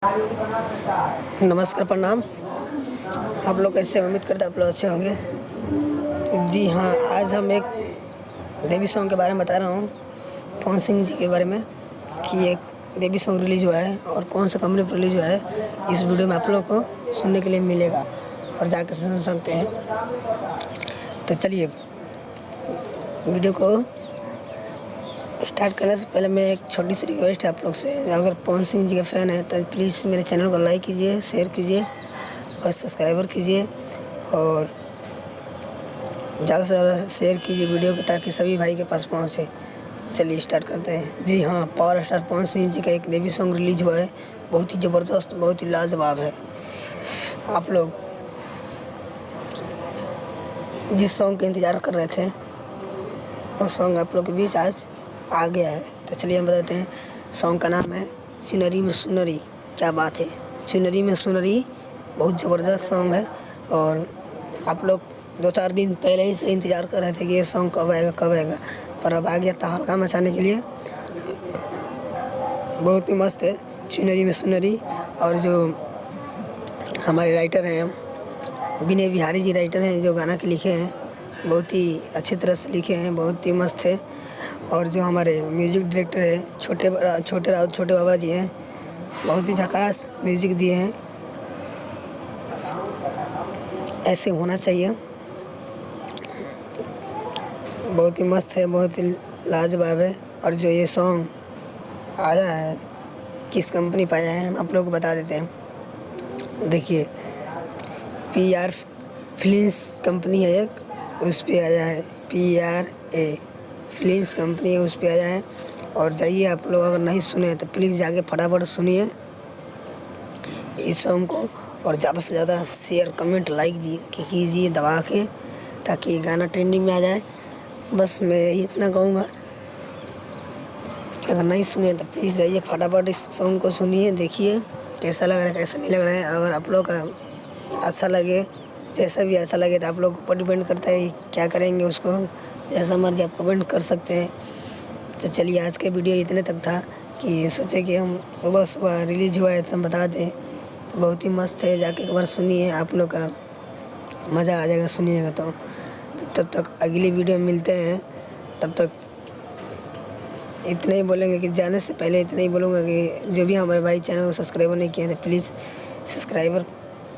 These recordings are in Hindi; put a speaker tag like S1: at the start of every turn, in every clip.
S1: नमस्कार, प्रणाम। आप लोग कैसे? उम्मीद करते आप लोग अच्छे होंगे। तो जी हाँ, आज हम एक देवी सॉन्ग के बारे में बता रहा हूँ, पवन सिंह जी के बारे में, कि एक देवी सॉन्ग रिलीज हुआ है और कौन सा कंपनी पर रिलीज हुआ है। इस वीडियो में आप लोग को सुनने के लिए मिलेगा और जाकर सुन सकते हैं। तो चलिए वीडियो को स्टार्ट करने से पहले मैं एक छोटी सी रिक्वेस्ट है आप लोग से, अगर पवन सिंह जी के फ़ैन है तो प्लीज़ मेरे चैनल को लाइक कीजिए, शेयर कीजिए और सब्सक्राइबर कीजिए और ज़्यादा से ज़्यादा शेयर कीजिए वीडियो को, ताकि सभी भाई के पास पहुँचे। चलिए स्टार्ट करते हैं। जी हाँ, पावर स्टार पवन सिंह जी का एक देवी सॉन्ग रिलीज हुआ है, बहुत ही ज़बरदस्त, बहुत ही लाजवाब है। आप लोग जिस सॉन्ग का इंतज़ार कर रहे थे वो सॉन्ग आप लोग के बीच आज आ गया है। तो चलिए हम बताते हैं। सॉन्ग का नाम है चुनरी में सुनरी। क्या बात है, चुनरी में सुनरी, बहुत ज़बरदस्त सॉन्ग है। और आप लोग 2-4 दिन पहले ही से इंतज़ार कर रहे थे कि ये सॉन्ग कब आएगा कब आएगा, पर अब आ गया तहलका मचाने के लिए। बहुत ही मस्त है चुनरी में सुनरी। और जो हमारे राइटर हैं विनय बिहारी जी राइटर हैं, जो गाना के लिखे हैं, बहुत ही अच्छी तरह से लिखे हैं, बहुत ही मस्त है। और जो हमारे म्यूजिक डायरेक्टर हैं छोटे बाबा जी हैं, बहुत ही झकास म्यूजिक दिए हैं। ऐसे होना चाहिए। बहुत ही मस्त है, बहुत ही लाजवाब है। और जो ये सॉन्ग आया है किस कंपनी पे आया है हम आप लोग को बता देते हैं। देखिए, PR फिल्म्स कंपनी है एक, उस पे आया है। PRA फिल्म्स कंपनी है, उस पे आया है। और जाइए, आप लोग अगर नहीं सुने तो प्लीज़ जाके फटाफट सुनिए इस सॉन्ग को, और ज़्यादा से ज़्यादा शेयर कमेंट लाइक कीजिए दबा के, ताकि गाना ट्रेंडिंग में आ जाए। बस मैं यही इतना कहूँगा कि अगर नहीं सुने तो प्लीज़ जाइए फटाफट इस सॉन्ग को सुनिए, देखिए कैसा लग रहा है कैसा नहीं लग रहा है। अगर आप लोग का अच्छा लगे, जैसा भी अच्छा लगे, तो आप लोग ऊपर डिपेंड करता है क्या करेंगे उसको, जैसा मर्जी आप कमेंट कर सकते हैं। तो चलिए, आज के वीडियो इतने तक था कि सोचे कि हम सुबह रिलीज हुआ है तो हम बता दें। तो बहुत ही मस्त है, जाके एक बार सुनिए, आप लोग का मज़ा आ जाएगा सुनिएगा तो। तब तक अगली वीडियो में मिलते हैं। तब तक इतना ही बोलेंगे कि जाने से पहले इतना ही बोलूँगा कि जो भी हमारे भाई चैनल को सब्सक्राइबर नहीं किए तो प्लीज़ सब्सक्राइबर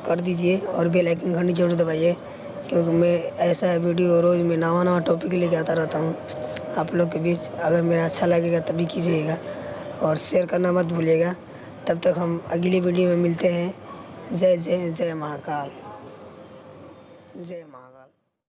S1: कर दीजिए और बेल आइकन घंटी जरूर दबाइए, क्योंकि मैं ऐसा वीडियो रोज़ में नवा टॉपिक लेके आता रहता हूँ आप लोग के बीच। अगर मेरा अच्छा लगेगा तभी कीजिएगा और शेयर करना मत भूलिएगा। तब तक हम अगली वीडियो में मिलते हैं। जय जय जय महाकाल, जय महाकाल।